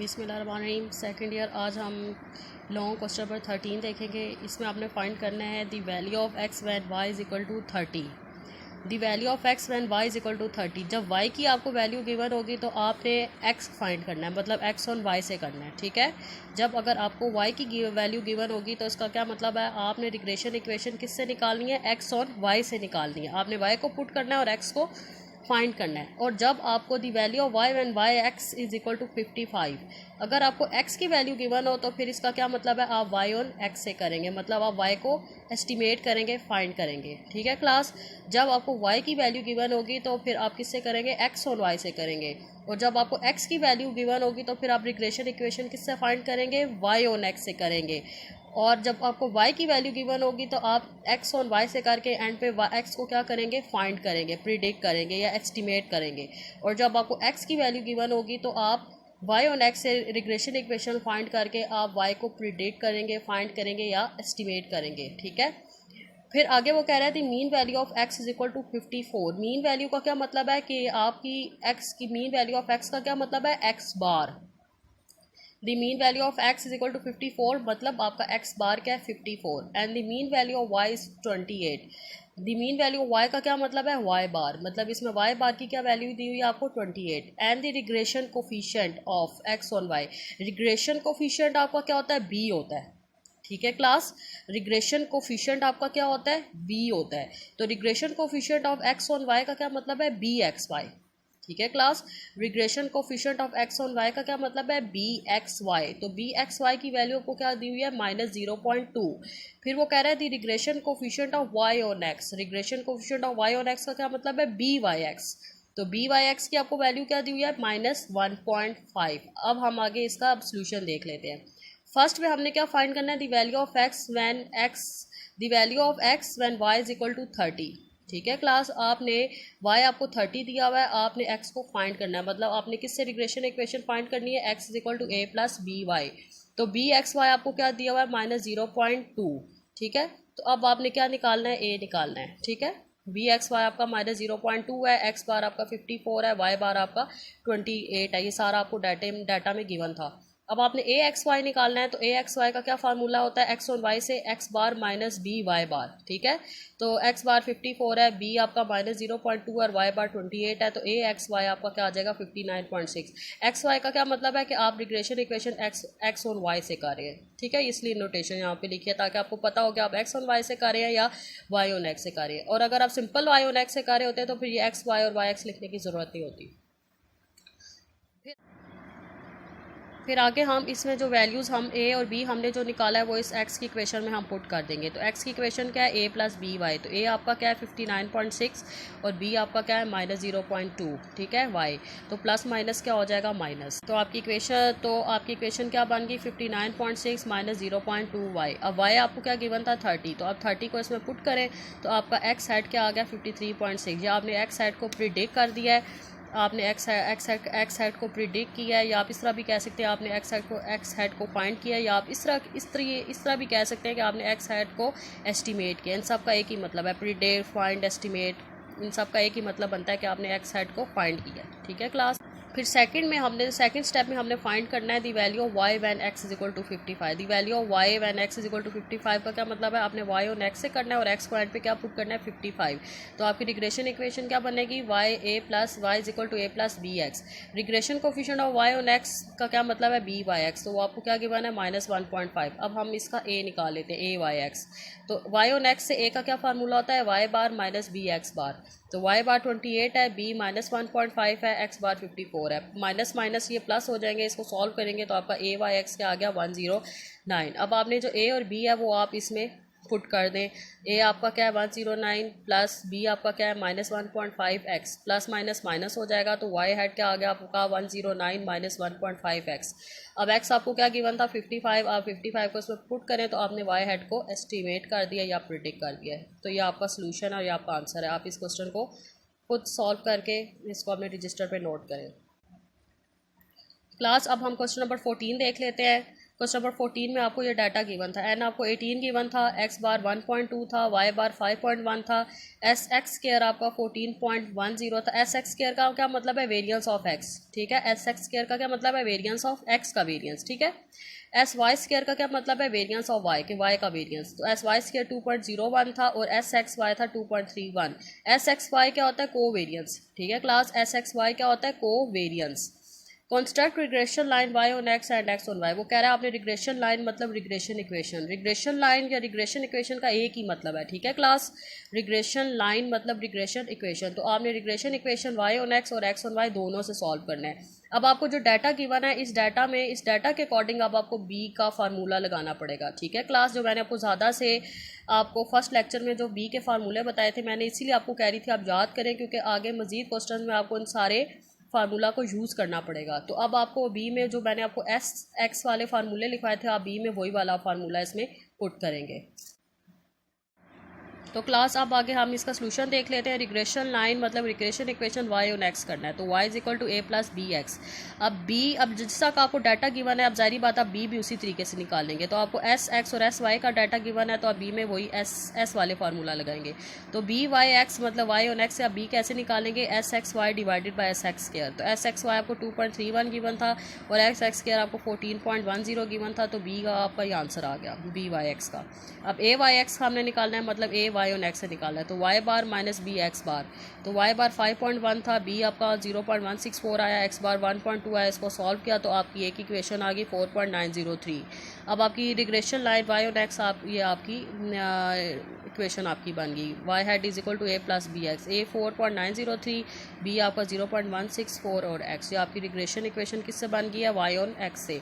बिस्मिल्लाहिर्रहमानिर्रहीम second year. आज हम लॉन्ग क्वेश्चन नंबर 13 देखेंगे। इसमें आपने फाइंड करना है the value of x when y is equal to 30। The value of x when y is equal to 30। जब वाई की आपको वैल्यू गिवन होगी तो आपने एक्स फाइंड करना है, मतलब एक्स ऑन वाई से करना है, ठीक है। जब अगर आपको वाई की वैल्यू गिवन होगी तो इसका क्या मतलब है, आपने रिग्रेशन इक्वेशन किससे निकालनी है, एक्स ऑन वाई से निकालनी है। आपने वाई को पुट करना है और एक्स को फाइंड करना है। और जब आपको the value of y when y x is equal to 55, अगर आपको एक्स की वैल्यू गिवन हो तो फिर इसका क्या मतलब है, आप वाई ऑन एक्स से करेंगे, मतलब आप वाई को एस्टिमेट करेंगे, फाइंड करेंगे, ठीक है क्लास। जब आपको वाई की वैल्यू गिवन होगी तो फिर आप किससे करेंगे, एक्स ऑन वाई से करेंगे। और जब आपको एक्स की वैल्यू गिवन होगी तो फिर आप रिग्रेशन इक्वेशन किससे फाइंड करेंगे, वाई ऑन एक्स से करेंगे। और जब आपको y की वैल्यू गिवन होगी तो आप x ऑन y से करके एंड पे x को क्या करेंगे, फाइंड करेंगे, प्रिडिक्ट करेंगे या एस्टिमेट करेंगे। और जब आपको x की वैल्यू गिवन होगी तो आप y ऑन x से रिग्रेशन इक्वेशन फाइंड करके आप y को प्रिडिक्ट करेंगे, फाइंड करेंगे या एस्टिमेट करेंगे, ठीक है। फिर आगे वो कह रहा है the mean value of x is equal to 54। Mean value का क्या मतलब है कि आपकी x की मीन वैल्यू ऑफ x का क्या मतलब है, x bar. The mean value of x is equal to 54, मतलब आपका x बार क्या है, 54। And the mean value of y is 28। The mean value of y का क्या मतलब है, y बार, मतलब इसमें y बार की क्या वैल्यू दी हुई है आपको, 28। And the regression coefficient of x on y, regression coefficient आपका क्या होता है, b होता है, ठीक है क्लास। रिग्रेशन कोफिशिएंट आपका क्या होता है, b होता है। तो regression coefficient of x on y का क्या मतलब है, bxy, ठीक है class. Regression coefficient of x on y का क्या मतलब है, बी एक्स वाई। तो बी एक्स वाई की वैल्यू को क्या दी हुई है, -0.2। फिर वो कह रहा है the regression coefficient of y on x, regression coefficient of y on x का क्या मतलब है, बी वाई एक्स। तो बी वाई एक्स की आपको वैल्यू क्या दी हुई है, -1.5। अब हम आगे इसका अब सोल्यूशन देख लेते हैं। फर्स्ट में हमने क्या फाइंड करना है, the value of x when x, the value of x when y is equal to 30, ठीक है क्लास। आपने y आपको 30 दिया हुआ है, आपने x को फाइंड करना है, मतलब आपने किससे रिग्रेशन इक्वेशन फाइंड करनी है, x is equal to a plus b y. तो बी एक्स वाई आपको क्या दिया हुआ है, -0.2, ठीक है। तो अब आपने क्या निकालना है, a निकालना है, ठीक है। बी एक्स वाई आपका -0.2 है, x बार आपका 54 है, y बार आपका 28 है। ये सारा आपको डाटा में गिवन था। अब आपने ए एक्स वाई निकालना है, तो ए एक्स वाई का क्या फार्मूला होता है, एक्स ऑन वाई से एक्स बार माइनस बी वाई बार, ठीक है। तो एक्स बार 54 है, बी आपका -0.2 और वाई बार 28 है, तो ए एक्स वाई आपका क्या आ जाएगा, 59.6। एक्स वाई का क्या मतलब है कि आप regression equation x on y से कर रहे हैं, ठीक है। इसलिए नोटेशन यहाँ पे लिखिए ताकि आपको पता हो कि आप एक्स ऑन वाई से कर रहे हैं या वाई ऑन एक्स से कर रहे हैं। और अगर आप सिंपल वाई ऑन एक्स से कर रहे होते हैं तो फिर ये एक्स वाई और वाई एक्स लिखने की ज़रूरत नहीं होती। फिर आगे हम इसमें जो वैल्यूज़ हम ए और बी हमने जो निकाला है वो इस एक्स की इक्वेशन में हम पुट कर देंगे। तो एक्स की इक्वेशन क्या है, ए प्लस बी वाई। तो ए आपका क्या है 59.6 और बी आपका क्या है -0.2, ठीक है वाई। तो प्लस माइनस क्या हो जाएगा, माइनस। तो आपकी इक्वेशन क्या बन गई, 59.6 -0.2 वाई। अब वाई आपको क्या गिवन था, 30। तो अब 30 को इसमें पुट करें तो आपका एक्स हेड क्या आ गया, 53.6। या आपने एक्स हेड को प्रिडिक्ट कर दिया है, आपने एक्स हेड को प्रिडिक्ट किया है, या आप इस तरह भी कह सकते हैं आपने एक्स हेड को फाइंड किया है, या आप इस तरह भी कह सकते हैं कि आपने एक्स हेड को एस्टिमेट किया। इन सब का एक ही मतलब है, प्रिडिक्ट, फाइंड, एस्टिमेट, इन सब का एक ही मतलब बनता है कि आपने एक्स हेड को फाइंड किया, ठीक है क्लास। फिर सेकंड स्टेप में हमने फाइंड करना है the value of y when x is equal to 55। The value of y when x is equal to 55 का क्या मतलब है, आपने वाई ऑन एक्स से करना है और एक्स को एंड पे क्या पुट करना है, 55। तो आपकी रिग्रेशन इक्वेशन क्या बनेगी, y a plus y is equal to a plus b x. Regression coefficient of y on x का क्या मतलब है, बी वाई एक्स। तो वो आपको क्या गिवन है, -1.5। अब हम इसका ए निकाल लेते हैं, ए वाई एक्स। तो वाई ऑन एक्स से ए का क्या फार्मूला होता है, वाई बार माइनस बी एक्स बार। तो वाई बार 28 है, बी -1.5 है, एक्स बार 54 है। माइनस माइनस ये प्लस हो जाएंगे, इसको सॉल्व करेंगे तो आपका ए वाई एक्स क्या आ गया, 109। अब आपने जो ए और बी है वो आप इसमें पुट कर दें। ए आपका क्या है 109 प्लस बी आपका क्या है -1.5 एक्स, प्लस माइनस माइनस हो जाएगा तो वाई हेड क्या आ गया आपका 109 -1.5 एक्स। अब एक्स आपको क्या गिवन था 55, आप 55 को इसमें पुट करें तो आपने वाई हेड को एस्टिमेट कर दिया या प्रिडिक्ट कर दिया है। तो ये आपका सोल्यूशन और ये आपका आंसर है। आप इस क्वेश्चन को खुद सॉल्व करके इसको अपने रजिस्टर पर नोट करें क्लास। अब हम क्वेश्चन नंबर 14 देख लेते हैं। क्वेश्चन नंबर 14 में आपको ये डाटा गिवन था, एन आपको 18 गिवन था, एक्स बार 1.2 था, वाई बार 5.1 था, एस एक्स स्क्वायर आपका 14.10 था। एस एक्स स्क्वायर का क्या मतलब है, वेरिएंस ऑफ एक्स, ठीक है। एस एक्स स्क्वायर का क्या मतलब है, वेरिएंस ऑफ एक्स का वेरिएंस, ठीक है। एस वाई स्क्वायर का क्या मतलब है, वेरिएंस ऑफ वाई के वाई का वेरिएंस। तो एस वाई स्क्वायर 2.01 था और एस एक्स वाई था 2.31। एस एक्स वाई क्या होता है, को वेरियंस, ठीक है क्लास। एस एक्स वाई क्या होता है, covariance. Construct regression line y on x and x on y. वो कह रहा है आपने रिग्रेशन लाइन मतलब रिग्रेशन इक्वेशन। रिग्रेशन लाइन या रिग्रेशन इक्वेशन का एक ही मतलब है, ठीक है क्लास। रिग्रेशन लाइन मतलब रिग्रेशन इक्वेशन। तो आपने regression equation y on x और एक्स ऑन वाई दोनों से सॉल्व करना है। अब आपको जो डाटा गिवन है, इस डाटा के अकॉर्डिंग अब आपको बी का फार्मूला लगाना पड़ेगा, ठीक है क्लास। जो मैंने आपको ज़्यादा से आपको फर्स्ट लेक्चर में जो बी के फार्मूले बताए थे, मैंने इसीलिए आपको कह रही थी आप याद करें, क्योंकि आगे मजीद क्वेश्चन में आपको इन सारे फार्मूला को यूज़ करना पड़ेगा। तो अब आपको बी में जो मैंने आपको एस एक्स वाले फार्मूले लिखवाए थे, आप बी में वही वाला फार्मूला इसमें पुट करेंगे। तो क्लास अब आगे हम इसका सोल्यूशन देख लेते हैं। रिग्रेशन लाइन मतलब regression equation y on x करना है, तो y is equal to a plus b x. अब जिस तक आपको डाटा गिवन है, अब जारी बात आप बी भी उसी तरीके से निकालेंगे। तो आपको एस एक्स और एस वाई का डाटा गिवन है, तो आप बी में वही एस वाले फार्मूला लगाएंगे। तो बी वाई एक्स मतलब वाई ऑन एक्स से आप बी कैसे निकालेंगे, s x y divided by s x square. तो एस एक्स वाई आपको 2.31 गिवन था और एक्स एक्स स्क्वायर आपको 14.10 गिवन था। तो बी का आपका ये आंसर आ गया, बी वाई एक्स का। अब ए वाई एक्स हमने निकालना है, मतलब ए वाई ऑन एक्स से निकालना है। तो वाई बार माइनस बी एक्स बार। तो वाई बार 5.1 था, बी आपका 0.164 आया, एक्स बार 1.2 आया। इसको सॉल्व किया तो आपकी एक इक्वेशन आ गई 4.903। अब आपकी regression line y on x ये आपकी इक्वेशन आपकी बन गई। Y hat is equal to a plus b x. A 4.903, b आपका 0.164 और एक्स। ये आपकी रिग्रेशन इक्वेशन किससे बन गई है, वाई ऑन एक्स से।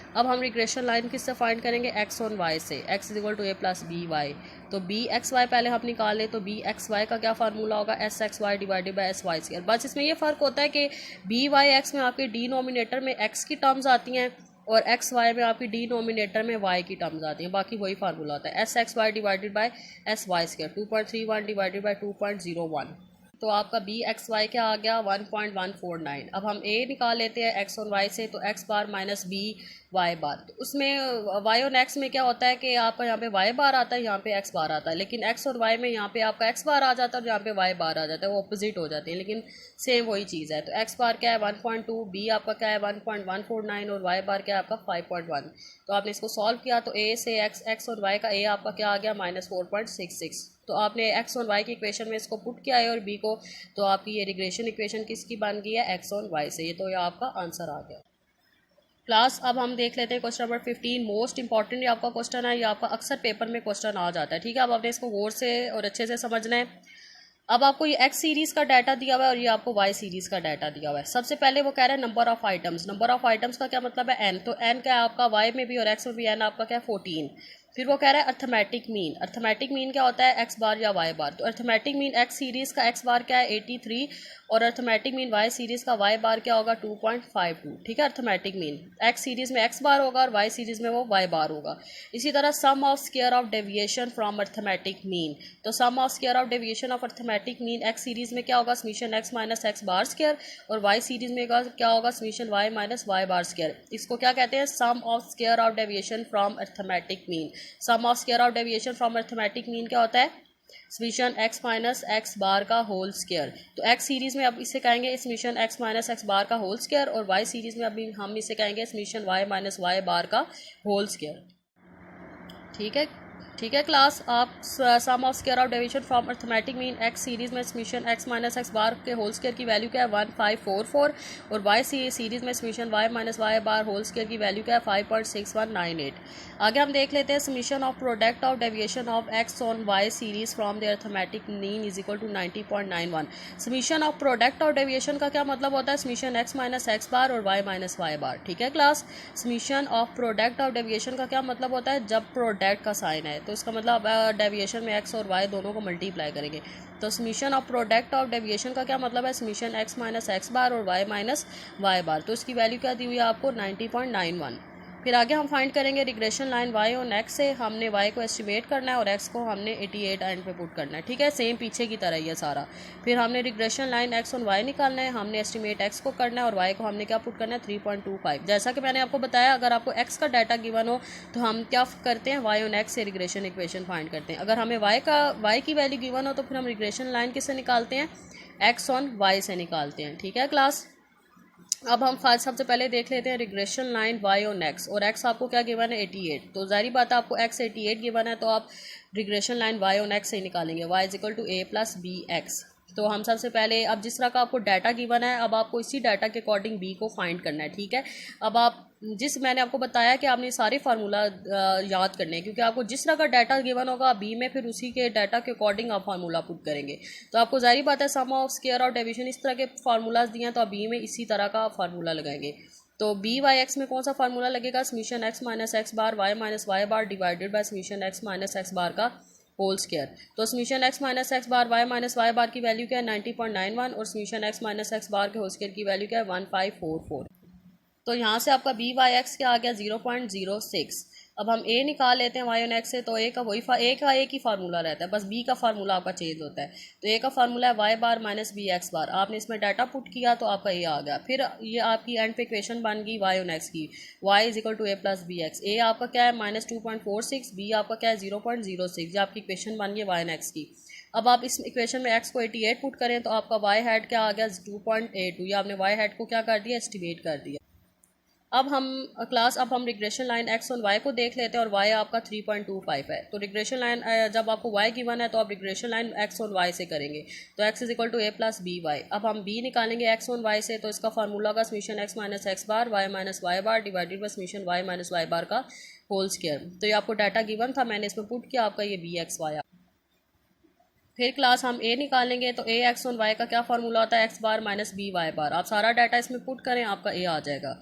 अब हम रिग्रेशन लाइन किससे फाइंड करेंगे, एक्स ऑन वाई से। X is equal to a plus b y. तो बी एक्स वाई पहले हम निकाल लें, तो बी एक्स वाई का क्या फार्मूला होगा, s x y divided by s y square. बस इसमें ये फ़र्क होता है कि बी वाई एक्स में आपके डिनोमिनेटर में एक्स की टर्म्स आती हैं और एक्स वाई में आपकी डिनोमिनेटर में वाई की टर्म्स आती हैं। बाकी वही फार्मूला होता है, s x y divided by s y square. 2.31 divided by 2.01। तो आपका बी एक्स वाई क्या आ गया, 1.149। अब हम ए निकाल लेते हैं एक्स ऑन वाई से। तो एक्स बार माइनस बी वाई बार। तो उसमें वाई ऑन एक्स में क्या होता है कि आपका यहाँ पे वाई बार आता है, यहाँ पे एक्स बार आता है। लेकिन एक्स और वाई में यहाँ पे आपका एक्स बार आ जाता है और यहाँ पे वाई बार आ जाता है, वो अपोजिट हो जाते हैं, लेकिन सेम वही चीज़ है। तो एक्स बार क्या है 1.2, बी आपका क्या है 1.149 और वाई बार क्या है आपका 5.1। तो आपने इसको सॉल्व किया तो ए से एक्स और वाई का ए आपका क्या आ गया -4.66। तो आपने एक्स ऑन वाई की इक्वेशन में इसको पुट किया है और बी को, तो आपकी ये रिग्रेशन इक्वेशन किसकी बन गई है, एक्स ऑन वाई से। ये तो ये आपका आंसर आ गया क्लास। अब हम देख लेते हैं क्वेश्चन नंबर 15। मोस्ट इंपॉर्टेंट ये आपका क्वेश्चन है, ये आपका अक्सर पेपर में क्वेश्चन आ जाता है, ठीक है। अब आपने इसको गौर से और अच्छे से समझना है। अब आपको ये एक्स सीरीज़ का डाटा दिया हुआ है और ये आपको वाई सीरीज़ का डाटा दिया हुआ है। सबसे पहले वो कह रहा है number of items. Number of items का क्या मतलब है, एन। तो एन क्या है आपका वाई में भी और एक्स में भी, एन आपका क्या है 14। फिर वो कह रहा है अर्थमेटिक मीन। अर्थमेटिक मीन क्या होता है, एक्स बार या वाई बार। तो अर्थमेटिक मीन एक्स सीरीज़ का एक्स बार क्या है 83 और अर्थमेटिक मीन वाई सीरीज़ का वाई बार क्या होगा 2.52, ठीक है। अर्थमेटिक मीन एक्स सीरीज़ में एक्स बार होगा और वाई सीरीज़ में वो वाई बार होगा। इसी तरह sum of square of deviation from arithmetic mean. तो sum of square of deviation of arithmetic mean x series में क्या होगा, summation x minus x bar square और वाई सीरीज़ में क्या होगा, summation y minus y bar square. इसको क्या कहते हैं, sum of square of deviation from arithmetic mean. Sum of square of deviation from arithmetic mean क्या होता है, summation x minus x bar का होल स्क्वायर। तो एक्स सीरीज़ में अब इसे कहेंगे summation x minus x bar का होल स्क्वायर और वाई सीरीज़ में अभी हम इसे कहेंगे summation y minus y bar का होल स्क्वायर, ठीक है। ठीक है क्लास। आप sum of square of deviation from arithmetic mean x series में summation x minus x bar के होल स्क्वायर की वैल्यू क्या है 1544 और वाई सीरीज़ में summation y minus y bar whole square की वैल्यू क्या है 5.6198। आगे हम देख लेते हैं summation of product of deviation of x on y series from the arithmetic mean is equal to 90.91। Summation of product of deviation का क्या मतलब होता है, summation x minus x bar और वाई माइनस वाई बार, ठीक है class. Summation of product of deviation का क्या मतलब होता है, जब प्रोडक्ट का साइन है तो इसका मतलब डेविएशन में एक्स और वाई दोनों को मल्टीप्लाई करेंगे। तो summation of product of deviation का क्या मतलब है, summation x minus x bar और वाई माइनस वाई बार। तो इसकी वैल्यू क्या दी हुई है आपको 90.91। फिर आगे हम फाइंड करेंगे regression line y on x से हमने y को एस्टिमेट करना है और x को हमने 88 एंड पे पुट करना है, ठीक है, सेम पीछे की तरह ही है सारा। फिर हमने regression line x on y निकालना है, हमने एस्टिमेट x को करना है और y को हमने क्या पुट करना है 3.25। जैसा कि मैंने आपको बताया, अगर आपको x का डाटा गिवन हो तो हम क्या करते हैं, y ऑन x से रिग्रेशन इक्वेशन फाइंड करते हैं। अगर हमें y की वैल्यू गिवन हो तो फिर हम रिग्रेशन लाइन किससे निकालते हैं, x ऑन y से निकालते हैं, ठीक है क्लास। अब हम सबसे पहले देख लेते हैं regression line y on x, और x आपको क्या गिवन है 88, तो जाहिर बात है आपको x 88 गिवन है तो आप regression line y on x से ही निकालेंगे, y is equal to a plus b x. तो हम सबसे पहले, अब जिस तरह का आपको डाटा गिवन है, अब आपको इसी डाटा के अकॉर्डिंग b को फाइंड करना है, ठीक है। अब आप मैंने आपको बताया कि आपने सारे फार्मूला याद करने हैं, क्योंकि आपको जिस तरह का डाटा गिवन होगा बी में फिर उसी के डाटा के अकॉर्डिंग आप फार्मूला पुट करेंगे। तो आपको जाहिर बात है सम ऑफ स्क्वायर और डिवीजन इस तरह के फार्मूलाज दिए हैं, तो आप बी में इसी तरह का फार्मूला लगाएंगे। तो बी वाई एक्स में कौन सा फार्मूला लगेगा, summation x minus x bar y minus y bar divided by summation x minus x bar का होल स्क्वायर। तो summation x minus x bar y minus y bar की value क्या है 90.91 और summation x minus x bar के whole square की value क्या है 1544। तो यहाँ से आपका बी वाई एक्स क्या आ गया 0.06। अब हम ए निकाल लेते हैं वाई ऑन एक्स से, तो ए का वही ए का एक ही फार्मूला रहता है, बस बी का फार्मूला आपका चेंज होता है। तो ए का फार्मूला है वाई बार माइनस बी एक्स बार, आपने इसमें डाटा पुट किया तो आपका ए आ गया। फिर ये आपकी एंड पे इक्वेशन बन गई वाई ऑन एक्स की, y is equal to a plus b x. A आपका क्या है -2.46, बी आपका क्या है 0.06, ये आपकी इक्वेशन बन गई वाई ऑन एक्स की। अब आप इस इक्वेशन में x को 88 पुट करें तो आपका वाई हेड क्या आ गया 2.82, ये आपने वाई हेड को क्या कर दिया, एस्टिमेट कर दिया। अब हम regression line x on y को देख लेते हैं, और y आपका 3.25 है। तो रिग्रेशन लाइन जब आपको y गिवन है तो आप regression line x on y से करेंगे, तो x is equal to a plus b y. अब हम b निकालेंगे x ऑन y से, तो इसका फार्मूला होगा summation x minus x bar y minus y bar divided by summation y minus y bar का होल स्क्वायर। तो ये आपको डाटा गिवन था, मैंने इसमें पुट किया, आपका ये बी एक्स वाई। फिर क्लास हम a निकालेंगे, तो a x ऑन y का क्या फार्मूला होता है, x बार माइनस बी वाई बार। आप सारा डाटा इसमें पुट करें, आपका a आ जाएगा।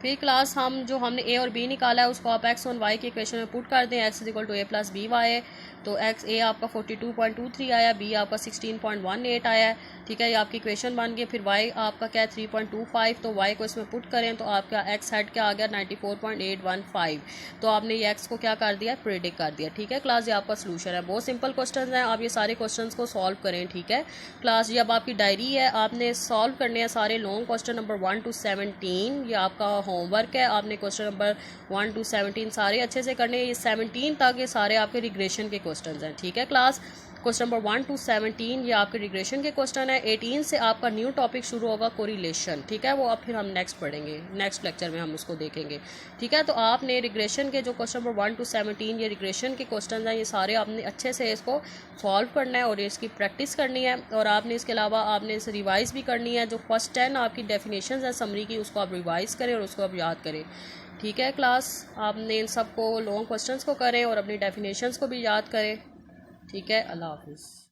फिर क्लास हमने ए और बी निकाला है उसको आप एक्स ऑन वाई के इक्वेशन में पुट कर दें, x is equal to a plus b y. तो एक्स ए आपका 42.23 आया, बी आपका 16.18 आया है, ठीक है, ये आपकी इक्वेशन बन गई। फिर वाई आपका क्या है 3.25, तो वाई को इसमें पुट करें तो आपका एक्स हेड क्या आ गया 94.815। तो आपने ये एक्स को क्या कर दिया, प्रेडिक्ट कर दिया, ठीक है क्लास। ये आपका सोल्यूशन है, बहुत सिंपल क्वेश्चन हैं, आप ये सारे क्वेश्चन को सॉल्व करें, ठीक है क्लास। ये अब आपकी डायरी है, आपने सॉल्व करने हैं सारे लॉन्ग क्वेश्चन नंबर 1 to 17, ये आपका होमवर्क है। आपने क्वेश्चन नंबर 1 to 17 सारे अच्छे से करने हैं, ये 17 तक ये सारे आपके रिग्रेशन के क्वेश्चन हैं, ठीक है क्लास। क्वेश्चन नंबर 1 to 17 ये आपके रिग्रेशन के क्वेश्चन है। 18 से आपका न्यू टॉपिक शुरू होगा कोरिलेशन, ठीक है, वो अब फिर हम नेक्स्ट पढ़ेंगे, नेक्स्ट लेक्चर में हम उसको देखेंगे, ठीक है। तो आपने रिग्रेशन के जो क्वेश्चन नंबर 1 to 17 ये रिग्रेशन के क्वेश्चन हैं, ये सारे आपने अच्छे से इसको सॉल्व करना है और इसकी प्रैक्टिस करनी है। और आपने इसके अलावा आपने इसे रिवाइज़ भी करनी है, जो फर्स्ट 10 आपकी डेफिनेशन है समरी की, उसको आप रिवाइज़ करें और उसको आप याद करें, ठीक है क्लास। आपने इन सबको लॉन्ग क्वेश्चंस को करें और अपनी डेफिनेशंस को भी याद करें, ठीक है। अल्लाह हाफिज़।